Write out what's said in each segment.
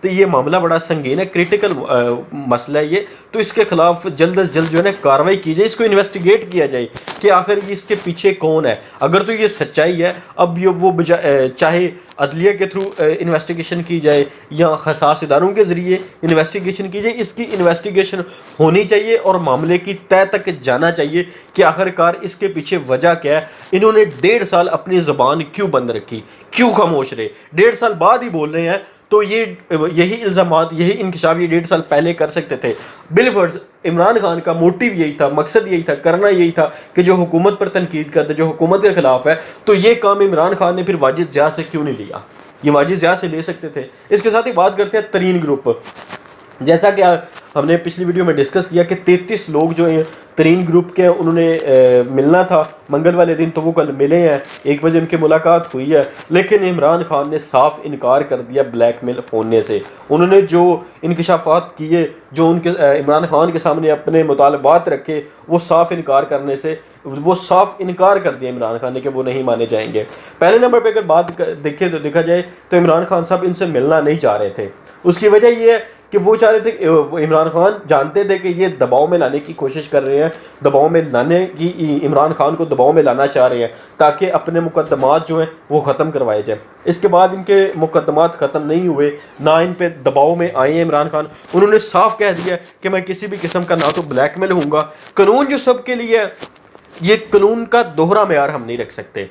تو یہ معاملہ بڑا سنگین ہے، کریٹیکل مسئلہ ہے یہ، تو اس کے خلاف جلد از جلد جو ہے نا کاروائی کی جائے، اس کو انویسٹیگیٹ کیا جائے کہ آخر اس کے پیچھے کون ہے۔ اگر تو یہ سچائی ہے، اب یہ وہ چاہے عدلیہ کے تھرو انویسٹیگیشن کی جائے یا حساس اداروں کے ذریعے انویسٹیگیشن کی جائے، اس کی انویسٹیگیشن ہونی چاہیے اور معاملے کی تہہ تک جانا چاہیے کہ آخرکار اس کے پیچھے وجہ کیا ہے۔ انہوں نے 1.5 سال اپنی زبان کیوں بند رکھی، کیوں خاموش رہے، 1.5 سال بعد ہی بول رہے ہیں، تو یہی الزامات، یہی انکشاف یہ 1.5 سال پہلے کر سکتے تھے۔ بالفرض عمران خان کا موٹیو یہی تھا، مقصد یہی تھا، کرنا یہی تھا کہ جو حکومت پر تنقید کرتا ہے، جو حکومت کے خلاف ہے، تو یہ کام عمران خان نے پھر واجد ضیاء سے کیوں نہیں لیا؟ یہ واجد ضیاء سے لے سکتے تھے۔ اس کے ساتھ ہی بات کرتے ہیں ترین گروپ، جیسا کہ ہم نے پچھلی ویڈیو میں ڈسکس کیا کہ 33 لوگ جو ہیں ترین گروپ کے ہیں، انہوں نے ملنا تھا منگل والے دن، تو وہ کل ملے ہیں، 1 بجے ان کی ملاقات ہوئی ہے، لیکن عمران خان نے صاف انکار کر دیا بلیک میل ہونے سے۔ انہوں نے جو انکشافات کیے، جو ان کے عمران خان کے سامنے اپنے مطالبات رکھے، وہ صاف انکار کر دیا عمران خان نے کہ وہ نہیں مانے جائیں گے۔ پہلے نمبر پہ اگر بات دیکھا جائے تو عمران خان صاحب ان سے ملنا نہیں چاہ رہے تھے۔ اس کی وجہ یہ ہے کہ وہ چاہ رہے تھے، عمران خان جانتے تھے کہ یہ دباؤ میں لانے کی کوشش کر رہے ہیں، دباؤ میں لانے کی، عمران خان کو دباؤ میں لانا چاہ رہے ہیں تاکہ اپنے مقدمات جو ہیں وہ ختم کروائے جائیں۔ اس کے بعد ان کے مقدمات ختم نہیں ہوئے، نہ ان پہ دباؤ میں آئے ہیں عمران خان۔ انہوں نے صاف کہہ دیا کہ میں کسی بھی قسم کا نہ تو بلیک میل ہوں گا، قانون جو سب کے لیے ہے، یہ قانون کا دوہرا معیار ہم نہیں رکھ سکتے۔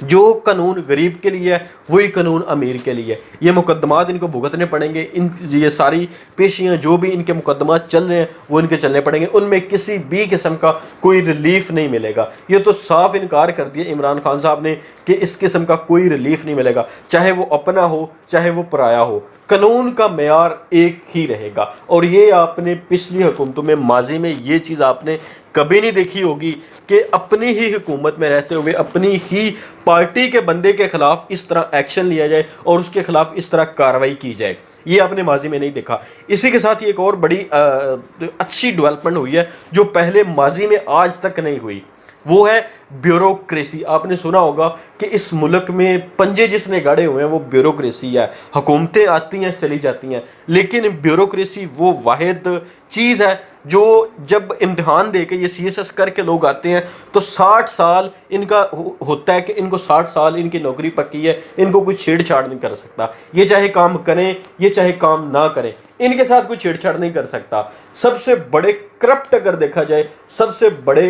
جو قانون غریب کے لیے ہے وہی قانون امیر کے لیے ہے۔ یہ مقدمات ان کو بھگتنے پڑیں گے، یہ ساری پیشیاں جو بھی ان کے مقدمات چل رہے ہیں وہ ان کے چلنے پڑیں گے، ان میں کسی بھی قسم کا کوئی ریلیف نہیں ملے گا۔ یہ تو صاف انکار کر دیا عمران خان صاحب نے کہ اس قسم کا کوئی ریلیف نہیں ملے گا، چاہے وہ اپنا ہو چاہے وہ پرایا ہو، قانون کا معیار ایک ہی رہے گا۔ اور یہ آپ نے پچھلی حکومتوں میں، ماضی میں یہ چیز آپ نے کبھی نہیں دیکھی ہوگی کہ اپنی ہی حکومت میں رہتے ہوئے اپنی ہی پارٹی کے بندے کے خلاف اس طرح ایکشن لیا جائے اور اس کے خلاف اس طرح کارروائی کی جائے۔ یہ آپ نے ماضی میں نہیں دیکھا۔ اسی کے ساتھ یہ ایک اور بڑی اچھی ڈیولپمنٹ ہوئی ہے جو پہلے ماضی میں آج تک نہیں ہوئی، وہ ہے بیوروکریسی۔ آپ نے سنا ہوگا کہ اس ملک میں پنجے جس نے گاڑے ہوئے ہیں وہ بیوروکریسی ہے۔ حکومتیں آتی ہیں چلی جاتی ہیں، لیکن بیوروکریسی وہ واحد چیز ہے جو جب امتحان دے کے یہ سی ایس ایس کر کے لوگ آتے ہیں تو 60 سال ان کا ہوتا ہے کہ ان کو 60 سال ان کی نوکری پکی ہے، ان کو کوئی چھیڑ چھاڑ نہیں کر سکتا۔ یہ چاہے کام کریں یہ چاہے کام نہ کریں، ان کے ساتھ کوئی چھیڑ چھاڑ نہیں کر سکتا۔ سب سے بڑے کرپٹ اگر دیکھا جائے، سب سے بڑے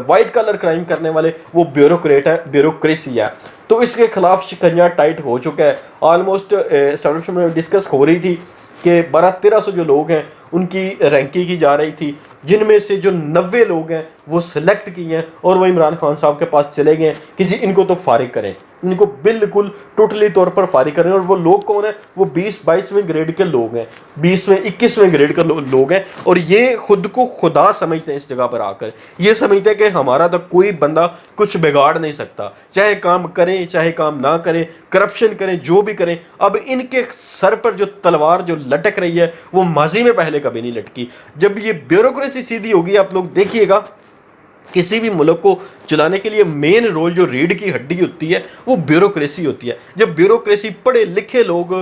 وائٹ کلر کرائم کرنے والے وہ بیوروکریٹ ہے، بیوروکریسی ہے۔ تو اس کے خلاف شکنجہ ٹائٹ ہو چکا ہے۔ آلموسٹ اسٹارٹنگ میں ڈسکس ہو رہی تھی کہ 1200-1300 جو لوگ ہیں ان کی رینکنگ کی جا رہی تھی، جن میں سے جو 90 لوگ ہیں وہ سلیکٹ کیے ہیں اور وہ عمران خان صاحب کے پاس چلے گئے ہیں ان کو تو فارغ کریں، ان کو بالکل ٹوٹلی طور پر فارغ کریں۔ اور وہ لوگ کون ہیں؟ وہ 20-22ویں گریڈ کے لوگ ہیں، 20ویں 21ویں گریڈ کے لوگ ہیں، اور یہ خود کو خدا سمجھتے ہیں۔ اس جگہ پر آ کر یہ سمجھتے ہیں کہ ہمارا تو کوئی بندہ کچھ بگاڑ نہیں سکتا، چاہے کام کریں چاہے کام نہ کریں، کرپشن کریں، جو بھی کریں۔ اب ان کے سر پر جو تلوار جو لٹک رہی ہے وہ ماضی میں پہلے کبھی نہیں لٹکی۔ جب یہ بیوروکریسی سیدھی ہوگی، آپ لوگ دیکھیے گا کسی بھی ملک کو چلانے کے لیے مین رول جو ریڑھ کی ہڈی ہوتی ہے وہ بیوروکریسی ہوتی ہے۔ جب بیوروکریسی پڑھے لکھے لوگ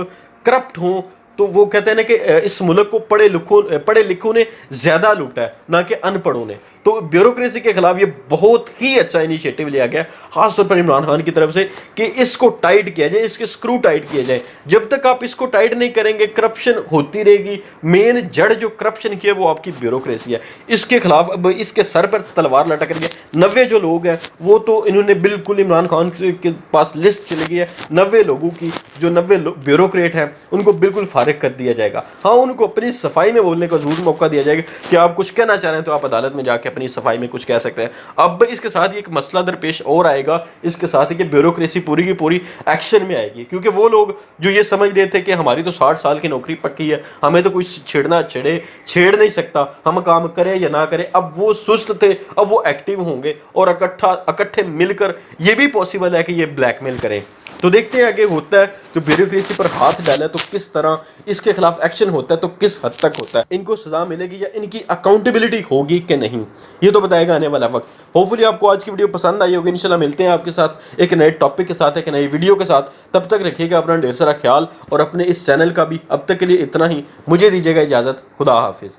کرپٹ ہوں تو وہ کہتے ہیں نا کہ اس ملک کو پڑھے لکھوں نے زیادہ لوٹا ہے نہ کہ ان پڑھوں نے۔ تو بیوروکریسی کے خلاف یہ بہت ہی اچھا انیشیٹو لیا گیا خاص طور پر عمران خان کی طرف سے کہ اس کو ٹائٹ کیا جائے، اس کے سکرو ٹائٹ کیے جائیں۔ جب تک آپ اس کو ٹائٹ نہیں کریں گے کرپشن ہوتی رہے گی۔ مین جڑ جو کرپشن کی ہے وہ آپ کی بیوروکریسی ہے۔ اس کے خلاف اب اس کے سر پر تلوار لٹک رہی ہے۔ 90 جو لوگ ہیں وہ تو انہوں نے بالکل عمران خان کے پاس لسٹ چلی گئی ہے 90 لوگوں کی، جو 90 بیوروکریٹ ہیں ان کو بالکل فارغ کر دیا جائے گا۔ ہاں، ان کو اپنی صفائی میں بولنے کا ضرور موقع دیا جائے گا کہ آپ کچھ کہنا چاہ رہے ہیں تو آپ عدالت میں جا کے اپنی صفائی میں کچھ کہہ سکتے ہیں۔ اب اس کے ساتھ ایک مسئلہ درپیش اور آئے گا، اس کے ساتھ کہ بیوروکریسی پوری کی پوری ایکشن میں آئے گی، کیونکہ وہ لوگ جو یہ سمجھ رہے تھے کہ ہماری تو 60 سال کی نوکری پکی ہے، ہمیں تو کوئی چھیڑ نہیں سکتا، ہم کام کریں یا نہ کریں، اب وہ سست تھے، اب وہ ایکٹیو ہوں گے اور اکٹھے مل کر یہ بھی پاسبل ہے کہ یہ بلیک میل کریں۔ تو دیکھتے ہیں آگے ہوتا ہے کہ بیوروکریسی پر ہاتھ ڈالا ہے تو کس طرح اس کے خلاف ایکشن ہوتا ہے، تو کس حد تک ہوتا ہے، ان کو سزا ملے گی یا ان کی اکاؤنٹیبلٹی ہوگی کہ نہیں، یہ تو بتائے گا آنے والا وقت۔ ہوپفلی آپ کو آج کی ویڈیو پسند آئی ہوگی، انشاءاللہ ملتے ہیں آپ کے ساتھ ایک نئے ٹاپک کے ساتھ، ایک نئی ویڈیو کے ساتھ۔ تب تک رکھیے گا اپنا ڈھیر سارا خیال، اور اپنے اس چینل کا بھی اب تک کے لیے اتنا ہی۔ مجھے دیجیے گا اجازت، خدا حافظ۔